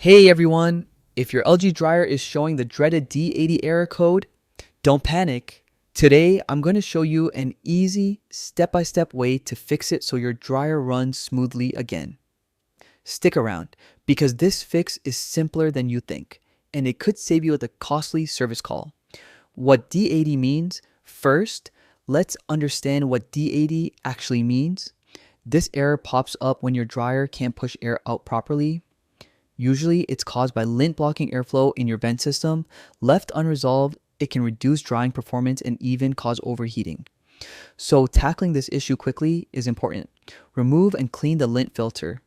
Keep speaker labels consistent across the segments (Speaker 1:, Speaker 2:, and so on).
Speaker 1: Hey everyone, if your LG dryer is showing the dreaded D80 error code, don't panic. Today I'm going to show you an easy step-by-step way to fix it so your dryer runs smoothly again. Stick around because this fix is simpler than you think and it could save you a costly service call. What D80 means, first, let's understand what D80 actually means. This error pops up when your dryer can't push air out properly. Usually, it's caused by lint blocking airflow in your vent system. Left unresolved, it can reduce drying performance and even cause overheating. So, tackling this issue quickly is important. Remove and clean the lint filter.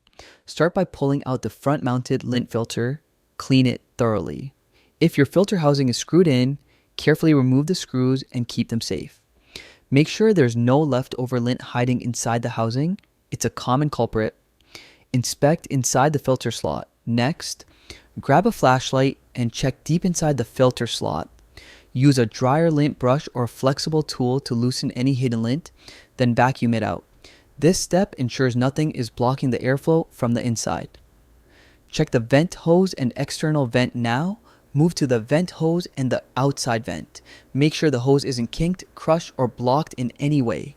Speaker 1: Start by pulling out the front mounted lint filter. Clean it thoroughly. If your filter housing is screwed in, carefully remove the screws and keep them safe. Make sure there's no leftover lint hiding inside the housing. It's a common culprit. Inspect inside the filter slot. Next, grab a flashlight and check deep inside the filter slot. Use a dryer lint brush or flexible tool to loosen any hidden lint, then vacuum it out. This step ensures nothing is blocking the airflow from the inside. Check the vent hose and external vent now. Move to the vent hose and the outside vent. Make sure the hose isn't kinked, crushed, or blocked in any way.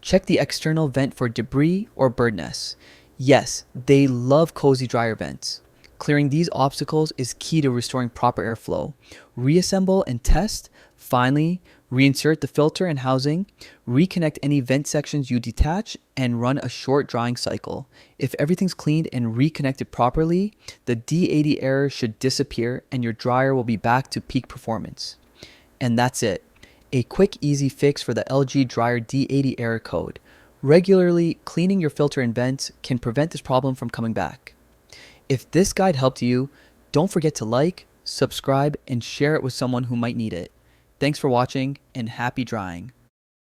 Speaker 1: Check the external vent for debris or bird nests. Yes, they love cozy dryer vents. Clearing these obstacles is key to restoring proper airflow. Reassemble and test. Finally, reinsert the filter and housing. Reconnect any vent sections you detach and run a short drying cycle. If everything's cleaned and reconnected properly, the D80 error should disappear and your dryer will be back to peak performance. And that's it. A quick, easy fix for the LG dryer D80 error code. Regularly cleaning your filter and vents can prevent this problem from coming back. If this guide helped you, don't forget to like, subscribe, and share it with someone who might need it. Thanks for watching and happy drying.